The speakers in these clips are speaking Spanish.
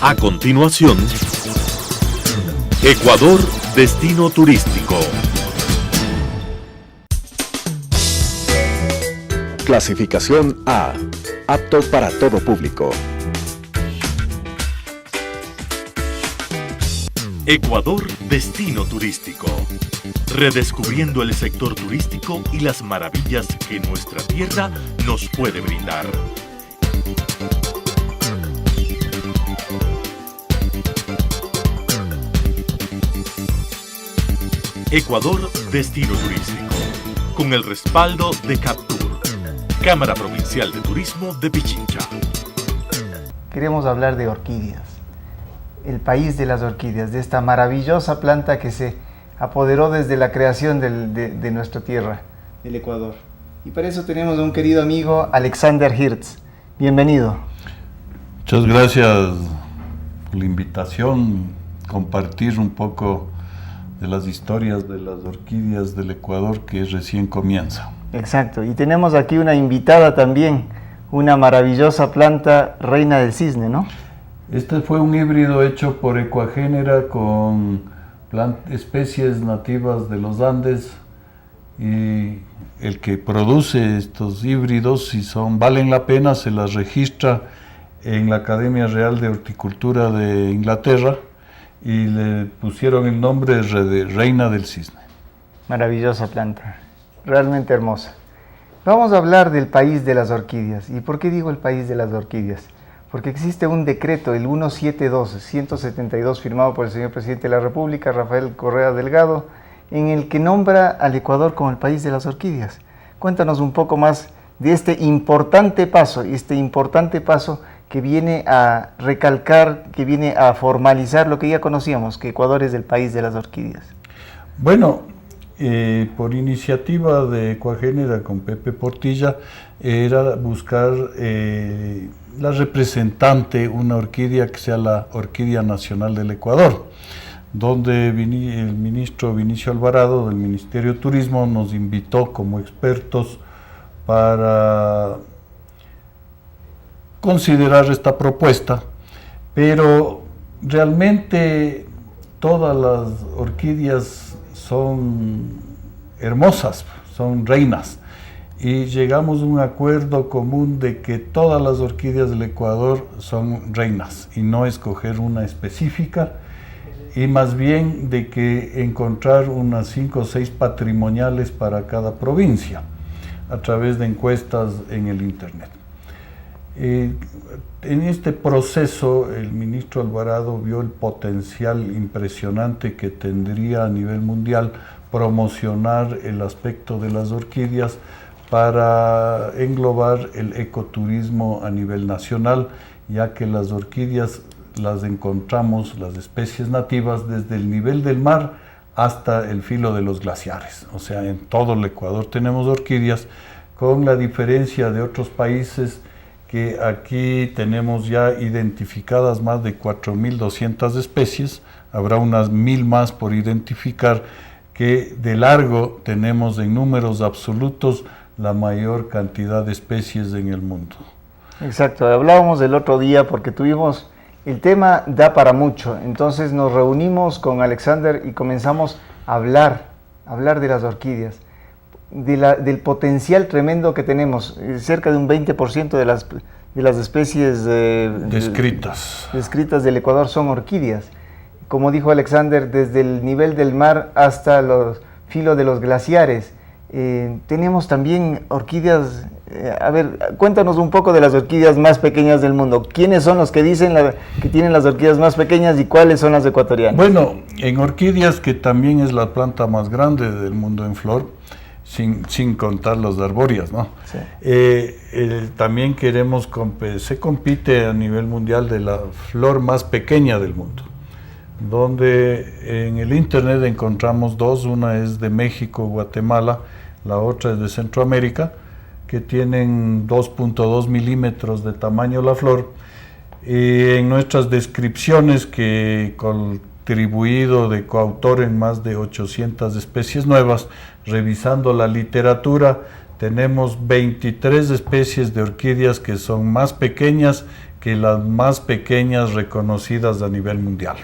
A continuación, Ecuador, destino turístico. Clasificación A. Apto para todo público. Ecuador, destino turístico. Redescubriendo el sector turístico y las maravillas que nuestra tierra nos puede brindar. Ecuador, destino turístico. Con el respaldo de Captur, Cámara Provincial de Turismo de Pichincha. Queremos hablar de orquídeas, el país de las orquídeas, de esta maravillosa planta que se apoderó desde la creación de nuestra tierra, el Ecuador. Y para eso tenemos a un querido amigo, Alexander Hirtz. Bienvenido. Muchas gracias por la invitación, compartir un poco de las historias de las orquídeas del Ecuador que recién comienza. Exacto, y tenemos aquí una invitada también, una maravillosa planta reina del cisne, ¿no? Este fue un híbrido hecho por Ecuagénera con especies nativas de los Andes, y el que produce estos híbridos, si valen la pena, se las registra en la Academia Real de Horticultura de Inglaterra y le pusieron el nombre de Reina del Cisne. Maravillosa planta, realmente hermosa. Vamos a hablar del país de las orquídeas. ¿Y por qué digo el país de las orquídeas? Porque existe un decreto, el 172, firmado por el señor Presidente de la República, Rafael Correa Delgado, en el que nombra al Ecuador como el país de las orquídeas. Cuéntanos un poco más de este importante paso que viene a recalcar, que viene a formalizar lo que ya conocíamos, que Ecuador es el país de las orquídeas. Bueno, por iniciativa de Ecuagénera con Pepe Portilla, era buscar la representante, una orquídea que sea la orquídea nacional del Ecuador, donde el ministro Vinicio Alvarado del Ministerio de Turismo nos invitó como expertos para considerar esta propuesta, pero realmente todas las orquídeas son hermosas, son reinas, y llegamos a un acuerdo común de que todas las orquídeas del Ecuador son reinas y no escoger una específica, y más bien de que encontrar unas 5 o 6 patrimoniales para cada provincia a través de encuestas en el internet. En este proceso el ministro Alvarado vio el potencial impresionante que tendría a nivel mundial promocionar el aspecto de las orquídeas para englobar el ecoturismo a nivel nacional, ya que las orquídeas las encontramos, las especies nativas, desde el nivel del mar hasta el filo de los glaciares. O sea, en todo el Ecuador tenemos orquídeas, con la diferencia de otros países que aquí tenemos ya identificadas más de 4.200 especies, habrá unas 1.000 más por identificar, que de largo tenemos en números absolutos la mayor cantidad de especies en el mundo. Exacto, hablábamos del otro día porque tuvimos, el tema da para mucho, entonces nos reunimos con Alexander y comenzamos a hablar de las orquídeas, del potencial tremendo que tenemos. Cerca de un 20% de las especies descritas del Ecuador son orquídeas. Como dijo Alexander, desde el nivel del mar hasta los filos de los glaciares. Tenemos también orquídeas. A ver, cuéntanos un poco de las orquídeas más pequeñas del mundo. ¿Quiénes son los que dicen que tienen las orquídeas más pequeñas y cuáles son las ecuatorianas? Bueno, en orquídeas, que también es la planta más grande del mundo en flor, sin contar las arbóreas, ¿no? Sí. También se compite a nivel mundial de la flor más pequeña del mundo, donde en el internet encontramos dos, una es de México, Guatemala, la otra es de Centroamérica, que tienen 2.2 milímetros de tamaño la flor. En nuestras descripciones, que contribuido de coautor en más de 800 especies nuevas, revisando la literatura, tenemos 23 especies de orquídeas que son más pequeñas que las más pequeñas reconocidas a nivel mundial.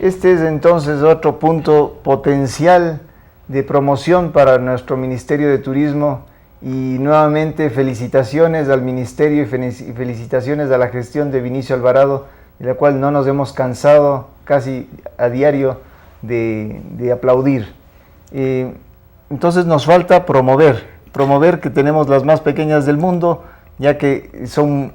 Este es entonces otro punto potencial de promoción para nuestro Ministerio de Turismo, y nuevamente felicitaciones al Ministerio y felicitaciones a la gestión de Vinicio Alvarado, de la cual no nos hemos cansado casi a diario de aplaudir. Entonces nos falta promover que tenemos las más pequeñas del mundo, ya que son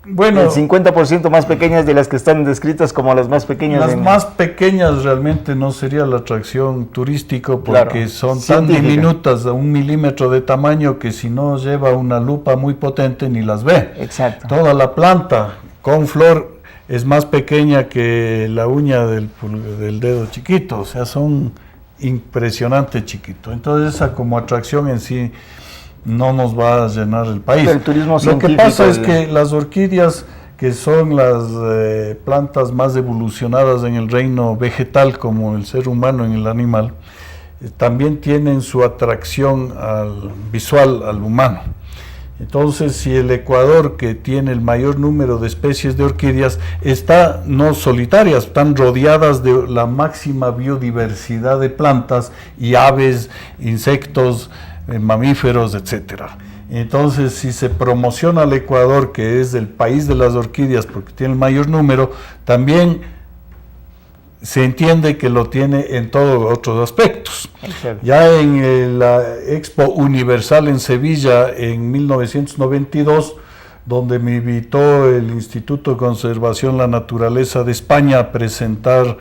el 50% más pequeñas de las que están descritas como las más pequeñas. Las más pequeñas realmente no sería la atracción turística, porque son tan diminutas, a 1 milímetro de tamaño, que si no lleva una lupa muy potente ni las ve. Exacto. Toda la planta con flor es más pequeña que la uña del dedo chiquito, o sea, son impresionante chiquito. Entonces esa como atracción en sí no nos va a llenar el país. El turismo Lo que pasa es que las orquídeas, que son las plantas más evolucionadas en el reino vegetal, como el ser humano en el animal, también tienen su atracción visual al humano. Entonces, si el Ecuador, que tiene el mayor número de especies de orquídeas, está no solitarias, están rodeadas de la máxima biodiversidad de plantas y aves, insectos, mamíferos, etcétera. Entonces, si se promociona al Ecuador, que es el país de las orquídeas porque tiene el mayor número, también se entiende que lo tiene en todos otros aspectos. Exacto. Ya en la Expo Universal en Sevilla en 1992, donde me invitó el Instituto de Conservación de la Naturaleza de España a presentar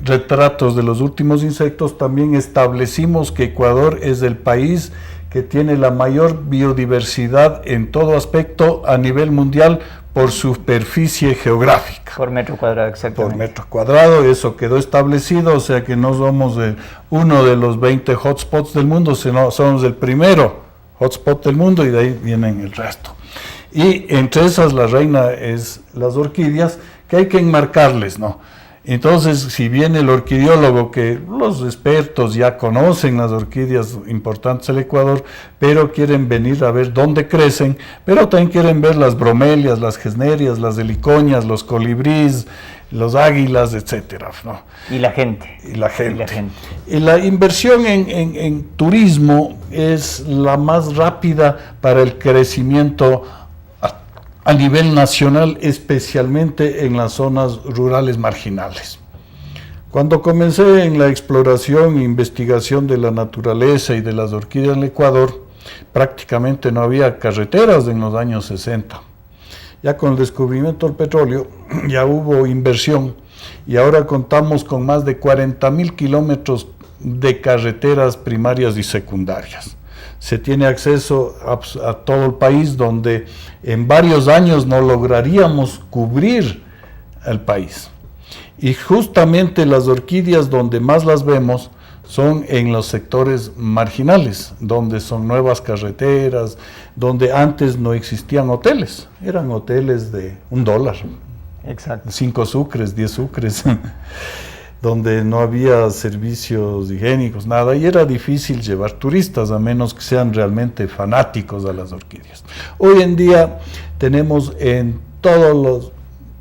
retratos de los últimos insectos, también establecimos que Ecuador es el país que tiene la mayor biodiversidad en todo aspecto a nivel mundial por superficie geográfica. Por metro cuadrado, exactamente. Por metro cuadrado, eso quedó establecido, o sea que no somos uno de los 20 hotspots del mundo, sino somos el primero hotspot del mundo, y de ahí vienen el resto. Y entre esas la reina es las orquídeas, que hay que enmarcarles, ¿no? Entonces, si viene el orquidiólogo, que los expertos ya conocen las orquídeas importantes del Ecuador, pero quieren venir a ver dónde crecen, pero también quieren ver las bromelias, las gesnerias, las heliconias, los colibríes, los águilas, etcétera, ¿no? Y la gente. Y la inversión en turismo es la más rápida para el crecimiento a nivel nacional, especialmente en las zonas rurales marginales. Cuando comencé en la exploración e investigación de la naturaleza y de las orquídeas en el Ecuador, prácticamente no había carreteras en los años 60. Ya con el descubrimiento del petróleo, ya hubo inversión, y ahora contamos con más de 40.000 kilómetros de carreteras primarias y secundarias. Se tiene acceso a todo el país, donde en varios años no lograríamos cubrir el país. Y justamente las orquídeas donde más las vemos son en los sectores marginales, donde son nuevas carreteras, donde antes no existían hoteles, eran hoteles de $1. Exacto. 5 sucres, 10 sucres. Donde no había servicios higiénicos, nada, y era difícil llevar turistas, a menos que sean realmente fanáticos a las orquídeas. Hoy en día tenemos en todos los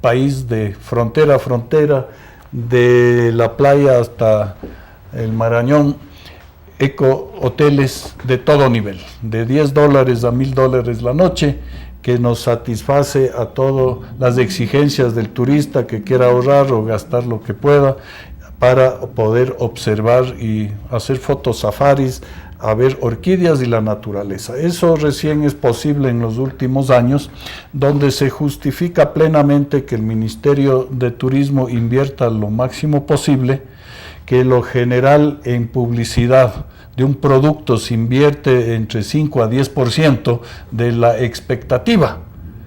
países, de frontera a frontera, de la playa hasta el Marañón, eco-hoteles de todo nivel, de $10 a $1,000 la noche, que nos satisface a todas las exigencias del turista que quiera ahorrar o gastar lo que pueda, para poder observar y hacer fotosafaris, a ver orquídeas y la naturaleza. Eso recién es posible en los últimos años, donde se justifica plenamente que el Ministerio de Turismo invierta lo máximo posible, que lo general en publicidad de un producto se invierte entre 5 a 10% de la expectativa.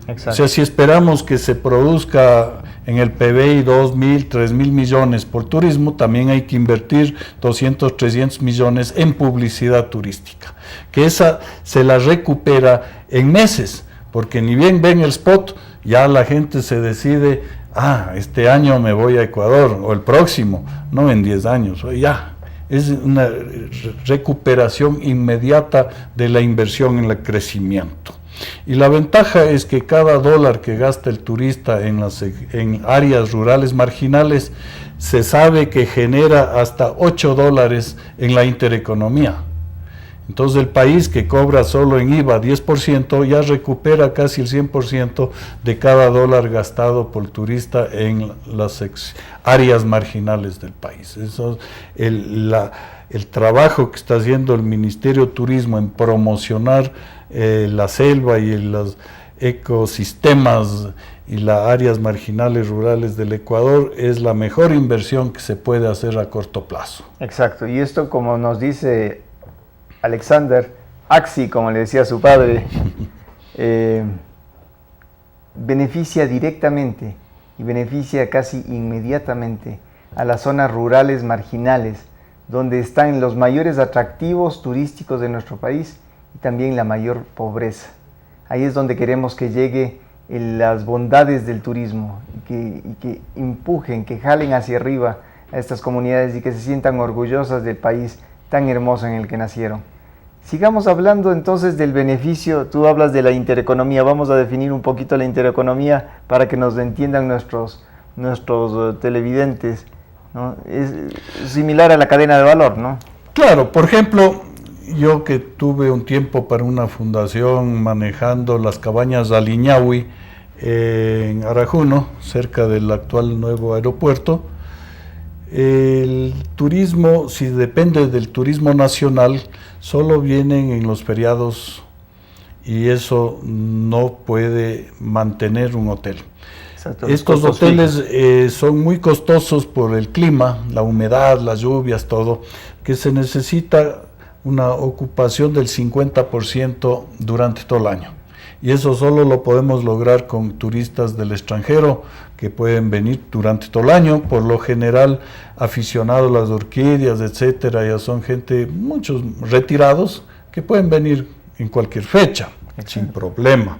Exacto. O sea, si esperamos que se produzca en el PBI 2.000, 3.000 millones por turismo, también hay que invertir 200, 300 millones en publicidad turística, que esa se la recupera en meses, porque ni bien ven el spot, ya la gente se decide, este año me voy a Ecuador, o el próximo, no en 10 años, ya. Es una recuperación inmediata de la inversión en el crecimiento. Y la ventaja es que cada dólar que gasta el turista en áreas rurales marginales, se sabe que genera hasta 8 dólares en la intereconomía. Entonces el país que cobra solo en IVA 10% ya recupera casi el 100% de cada dólar gastado por el turista en las áreas marginales del país. Eso, el trabajo que está haciendo el Ministerio de Turismo en promocionar la selva y los ecosistemas y las áreas marginales rurales del Ecuador es la mejor inversión que se puede hacer a corto plazo. Exacto, y esto, como nos dice Alexander, Axi, como le decía su padre, beneficia directamente y beneficia casi inmediatamente a las zonas rurales marginales, donde están los mayores atractivos turísticos de nuestro país y también la mayor pobreza. Ahí es donde queremos que llegue las bondades del turismo y que empujen, que jalen hacia arriba a estas comunidades y que se sientan orgullosas del país tan hermoso en el que nacieron. Sigamos hablando entonces del beneficio. Tú hablas de la intereconomía. Vamos a definir un poquito la intereconomía para que nos entiendan nuestros televidentes, ¿no? Es similar a la cadena de valor, ¿no? Claro, por ejemplo, yo que tuve un tiempo para una fundación manejando las cabañas Aliñahui en Arajuno, cerca del actual nuevo aeropuerto. El turismo, si depende del turismo nacional, solo vienen en los feriados y eso no puede mantener un hotel. Exacto, estos hoteles son muy costosos por el clima, la humedad, las lluvias, todo, que se necesita una ocupación del 50% durante todo el año. Y eso solo lo podemos lograr con turistas del extranjero que pueden venir durante todo el año. Por lo general, aficionados a las orquídeas, etcétera, ya son gente, muchos retirados, que pueden venir en cualquier fecha, sin problema.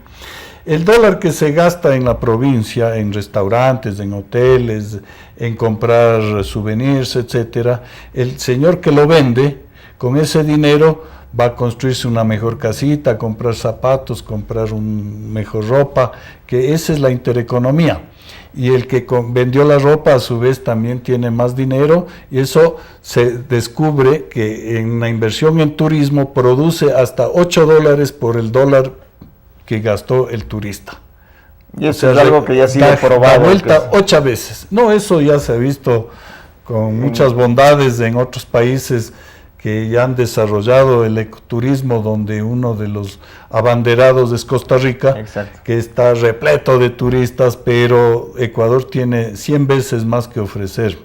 El dólar que se gasta en la provincia, en restaurantes, en hoteles, en comprar souvenirs, etcétera, el señor que lo vende, con ese dinero va a construirse una mejor casita, comprar zapatos, comprar mejor ropa, que esa es la intereconomía. Y el que vendió la ropa a su vez también tiene más dinero y eso se descubre que en la inversión en turismo produce hasta 8 dólares por el dólar que gastó el turista. Y eso es algo que ya ha sido probado. Da vuelta 8 veces. No, eso ya se ha visto con muchas bondades en otros países que ya han desarrollado el ecoturismo, donde uno de los abanderados es Costa Rica, exacto, que está repleto de turistas, pero Ecuador tiene 100 veces más que ofrecer.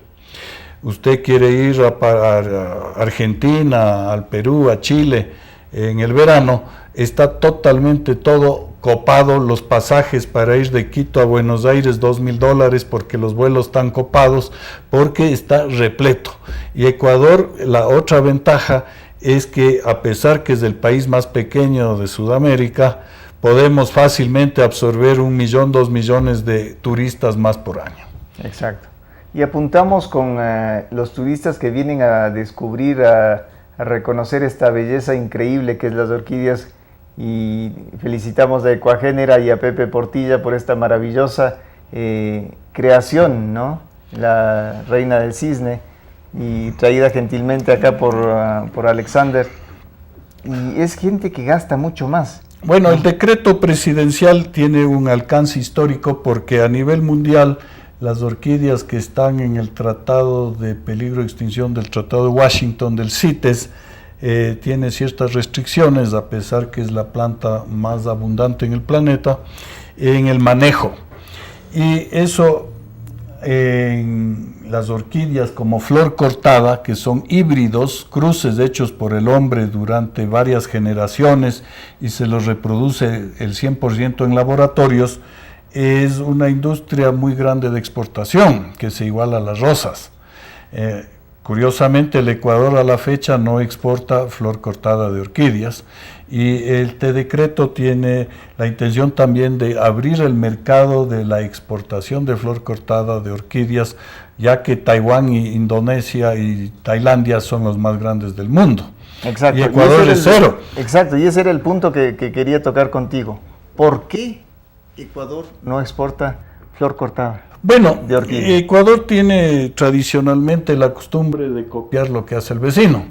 Usted quiere ir a Argentina, al Perú, a Chile, en el verano, está totalmente todo copado, los pasajes para ir de Quito a Buenos Aires, $2,000 porque los vuelos están copados, porque está repleto. Y Ecuador, la otra ventaja es que a pesar que es el país más pequeño de Sudamérica, podemos fácilmente absorber 1 millón, 2 millones de turistas más por año. Exacto. Y apuntamos con los turistas que vienen a descubrir, a reconocer esta belleza increíble que es las orquídeas, y felicitamos a Ecuagénera y a Pepe Portilla por esta maravillosa creación, ¿no? La Reina del Cisne, y traída gentilmente acá por Alexander, y es gente que gasta mucho más. Bueno, el decreto presidencial tiene un alcance histórico porque a nivel mundial las orquídeas que están en el Tratado de Peligro de Extinción del Tratado de Washington, del CITES, tiene ciertas restricciones, a pesar que es la planta más abundante en el planeta, en el manejo. Y eso en las orquídeas como flor cortada, que son híbridos, cruces hechos por el hombre durante varias generaciones y se los reproduce el 100% en laboratorios, es una industria muy grande de exportación, que se iguala a las rosas. Curiosamente, el Ecuador a la fecha no exporta flor cortada de orquídeas, y este decreto tiene la intención también de abrir el mercado de la exportación de flor cortada de orquídeas, ya que Taiwán, y Indonesia y Tailandia son los más grandes del mundo. Exacto. Y Ecuador es cero. Exacto, y ese era el punto que quería tocar contigo. ¿Por qué Ecuador no exporta flor cortada? Bueno, de orquídea? Ecuador tiene tradicionalmente la costumbre de copiar lo que hace el vecino.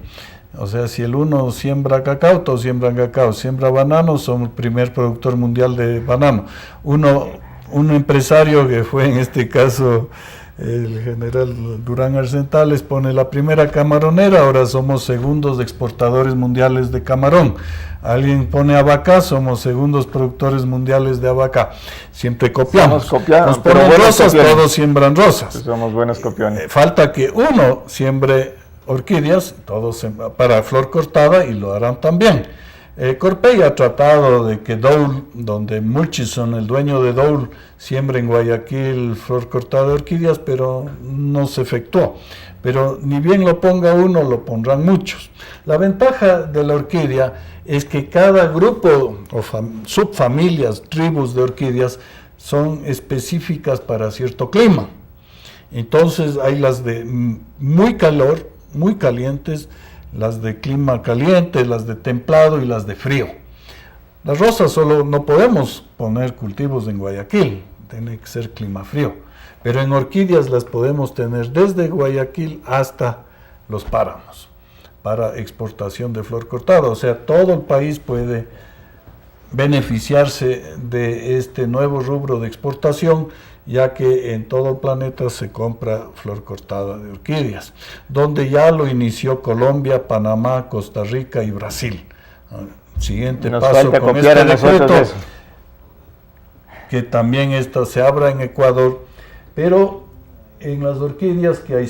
O sea, si el uno siembra cacao, todos siembran cacao. Siembra banano, somos el primer productor mundial de banano. Un empresario, que fue en este caso el general Durán Arcentales, pone la primera camaronera, ahora somos segundos exportadores mundiales de camarón. Alguien pone abacá, somos segundos productores mundiales de abacá. Siempre copiamos. Nos ponen rosas, todos siembran rosas. Somos buenos copiones. Falta que uno siembre orquídeas, todos para flor cortada, y lo harán también. Corpey ha tratado de que Dole, donde Murchison, el dueño de Dole, siembre en Guayaquil flor cortada de orquídeas, pero no se efectuó. Pero ni bien lo ponga uno, lo pondrán muchos. La ventaja de la orquídea es que cada grupo o subfamilias, tribus de orquídeas, son específicas para cierto clima. Entonces hay las de muy calor, muy calientes, las de clima caliente, las de templado y las de frío. Las rosas solo no podemos poner cultivos en Guayaquil, tiene que ser clima frío, pero en orquídeas las podemos tener desde Guayaquil hasta los páramos para exportación de flor cortada. O sea, todo el país puede beneficiarse de este nuevo rubro de exportación, ya que en todo el planeta se compra flor cortada de orquídeas, donde ya lo inició Colombia, Panamá, Costa Rica y Brasil. Siguiente paso con este decreto, que también esta se abra en Ecuador, pero en las orquídeas, que hay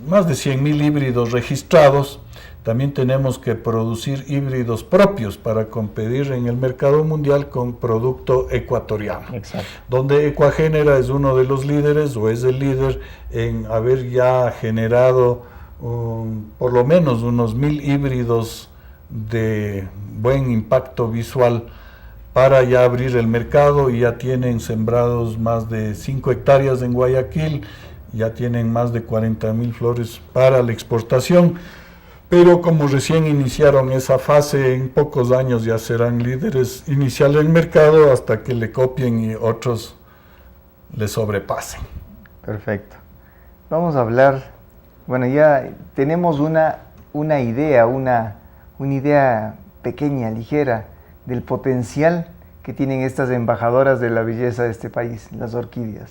más de 100.000 híbridos registrados, también tenemos que producir híbridos propios para competir en el mercado mundial con producto ecuatoriano. Exacto. Donde Ecuagénera es uno de los líderes, o es el líder, en haber ya generado por lo menos unos 1.000 híbridos de buen impacto visual para ya abrir el mercado, y ya tienen sembrados más de 5 hectáreas en Guayaquil, ya tienen más de 40.000 flores para la exportación. Pero como recién iniciaron esa fase, en pocos años ya serán líderes iniciales del mercado, hasta que le copien y otros le sobrepasen. Perfecto. Vamos a hablar, bueno, ya tenemos una idea pequeña, ligera, del potencial que tienen estas embajadoras de la belleza de este país, las orquídeas.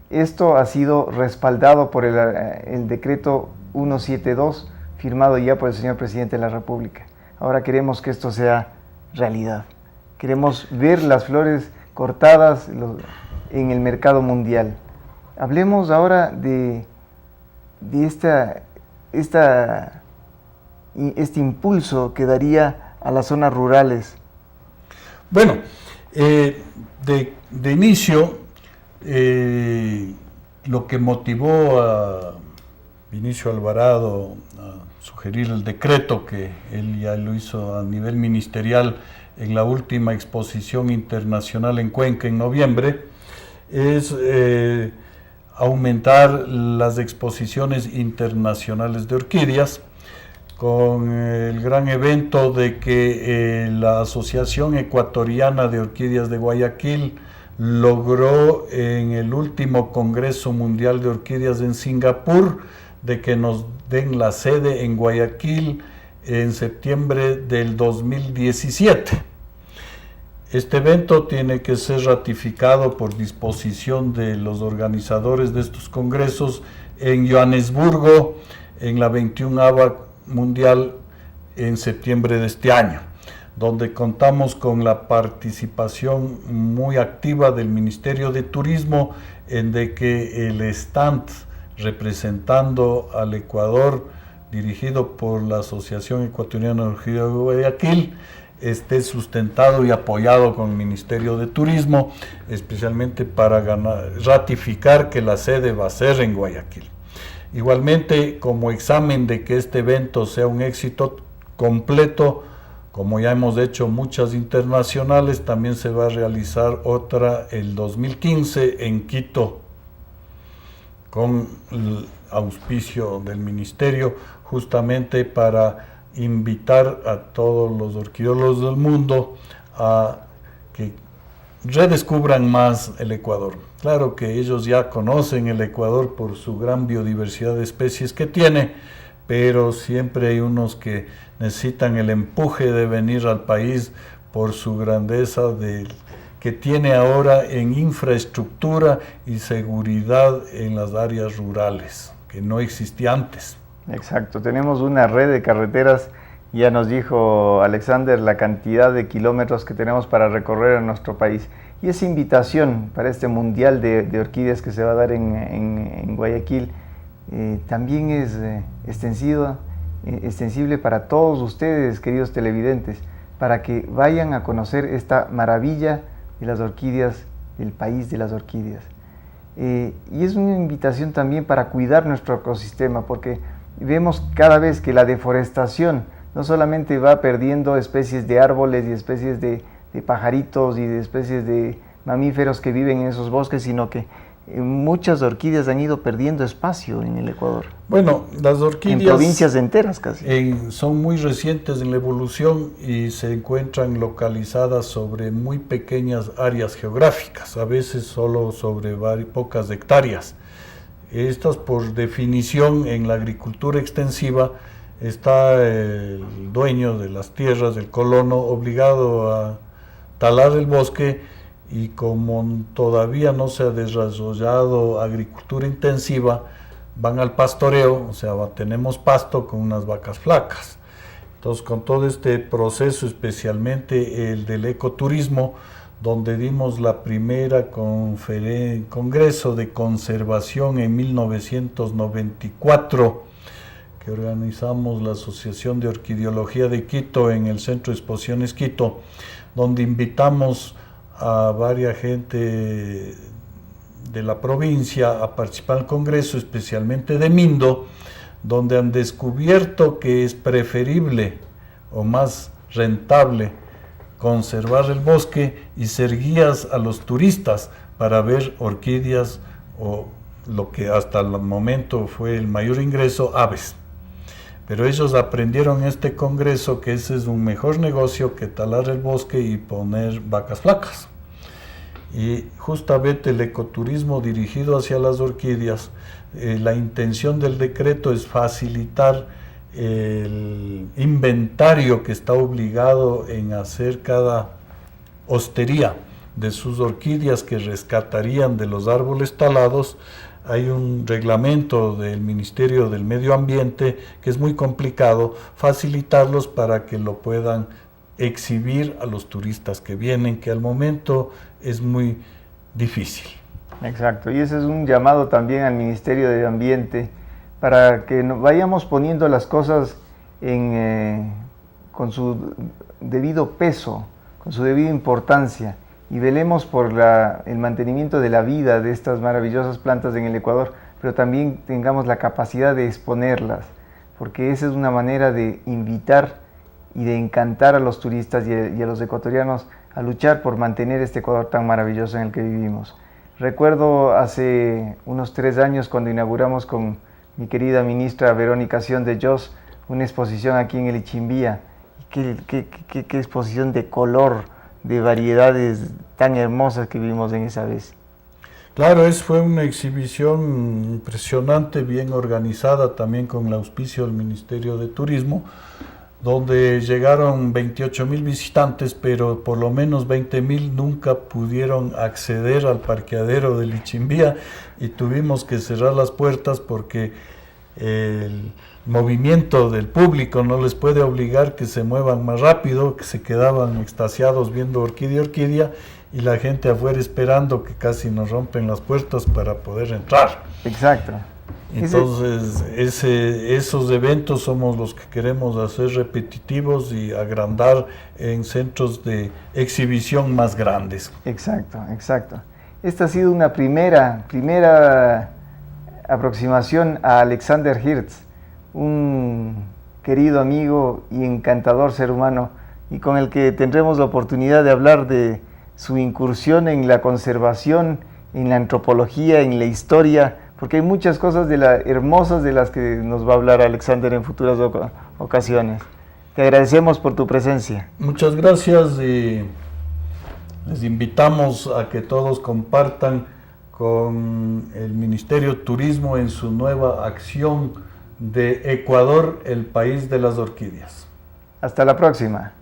Esto ha sido respaldado por el decreto 172, firmado ya por el señor presidente de la República. Ahora queremos que esto sea realidad. Queremos ver las flores cortadas en el mercado mundial. Hablemos ahora de este impulso que daría a las zonas rurales. Bueno, de inicio, lo que motivó a Vinicio Alvarado a sugerir el decreto, que él ya lo hizo a nivel ministerial en la última exposición internacional en Cuenca en noviembre, es aumentar las exposiciones internacionales de orquídeas, con el gran evento de que la Asociación Ecuatoriana de Orquídeas de Guayaquil logró en el último Congreso Mundial de Orquídeas en Singapur de que nos den la sede en Guayaquil en septiembre del 2017. Este evento tiene que ser ratificado por disposición de los organizadores de estos congresos en Johannesburgo, en la 21ª Mundial en septiembre de este año, donde contamos con la participación muy activa del Ministerio de Turismo, en de que el stand representando al Ecuador, dirigido por la Asociación Ecuatoriana de Orquídeas de Guayaquil, esté sustentado y apoyado con el Ministerio de Turismo, especialmente para ratificar que la sede va a ser en Guayaquil. Igualmente, como examen de que este evento sea un éxito completo, como ya hemos hecho muchas internacionales, también se va a realizar otra el 2015 en Quito, con el auspicio del Ministerio, justamente para invitar a todos los orquidólogos del mundo a que redescubran más el Ecuador. Claro que ellos ya conocen el Ecuador por su gran biodiversidad de especies que tiene, pero siempre hay unos que necesitan el empuje de venir al país por su grandeza que tiene ahora en infraestructura y seguridad en las áreas rurales, que no existía antes. Exacto, tenemos una red de carreteras, ya nos dijo Alexander la cantidad de kilómetros que tenemos para recorrer en nuestro país. Y esa invitación para este Mundial de Orquídeas que se va a dar en Guayaquil también es extensible para todos ustedes, queridos televidentes, para que vayan a conocer esta maravilla de las orquídeas, del país de las orquídeas. Y es una invitación también para cuidar nuestro ecosistema, porque vemos cada vez que la deforestación no solamente va perdiendo especies de árboles y especies de pajaritos y de especies de mamíferos que viven en esos bosques, sino que muchas orquídeas han ido perdiendo espacio en el Ecuador. Bueno, las orquídeas en provincias enteras casi. Son muy recientes en la evolución y se encuentran localizadas sobre muy pequeñas áreas geográficas, a veces solo sobre pocas hectáreas. Estas, por definición, en la agricultura extensiva, está el dueño de las tierras, el colono, obligado a talar el bosque, y como todavía no se ha desarrollado agricultura intensiva, van al pastoreo, o sea, tenemos pasto con unas vacas flacas. Entonces, con todo este proceso, especialmente el del ecoturismo, donde dimos la primera congreso de conservación en 1994, que organizamos la Asociación de Orquideología de Quito en el Centro de Exposiciones Quito, donde invitamos a varias gente de la provincia a participar al congreso, especialmente de Mindo, donde han descubierto que es preferible o más rentable conservar el bosque y ser guías a los turistas para ver orquídeas o lo que hasta el momento fue el mayor ingreso, aves. Pero ellos aprendieron en este congreso que ese es un mejor negocio que talar el bosque y poner vacas flacas. Y justamente el ecoturismo dirigido hacia las orquídeas, la intención del decreto es facilitar el inventario que está obligado en hacer cada hostería de sus orquídeas que rescatarían de los árboles talados. Hay un reglamento del Ministerio del Medio Ambiente que es muy complicado facilitarlos para que lo puedan exhibir a los turistas que vienen, que al momento es muy difícil. Exacto, y ese es un llamado también al Ministerio de Ambiente para que vayamos poniendo las cosas con su debido peso, con su debida importancia, y velemos por el mantenimiento de la vida de estas maravillosas plantas en el Ecuador, pero también tengamos la capacidad de exponerlas, porque esa es una manera de invitar y de encantar a los turistas y a los ecuatorianos a luchar por mantener este Ecuador tan maravilloso en el que vivimos. Recuerdo hace unos 3 años cuando inauguramos con mi querida ministra Verónica Sion de Jos una exposición aquí en el Ichimbía. Qué exposición de color, de variedades tan hermosas que vimos en esa vez. Claro, fue una exhibición impresionante, bien organizada, también con el auspicio del Ministerio de Turismo, donde llegaron 28,000 visitantes, pero por lo menos 20,000 nunca pudieron acceder al parqueadero del Ichimbía y tuvimos que cerrar las puertas porque el movimiento del público no les puede obligar que se muevan más rápido, que se quedaban extasiados viendo orquídea, y la gente afuera esperando que casi nos rompen las puertas para poder entrar. Exacto. Entonces, esos eventos somos los que queremos hacer repetitivos y agrandar en centros de exhibición más grandes. Exacto, exacto. Esta ha sido una primera aproximación a Alexander Hirtz, un querido amigo y encantador ser humano, y con el que tendremos la oportunidad de hablar de su incursión en la conservación, en la antropología, en la historia, porque hay muchas cosas hermosas de las que nos va a hablar Alexander en futuras ocasiones. Te agradecemos por tu presencia. Muchas gracias y les invitamos a que todos compartan con el Ministerio de Turismo en su nueva acción de Ecuador, el país de las orquídeas. Hasta la próxima.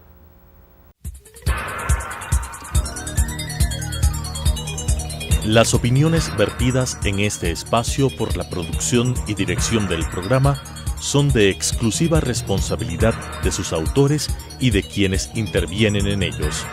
Las opiniones vertidas en este espacio por la producción y dirección del programa son de exclusiva responsabilidad de sus autores y de quienes intervienen en ellos.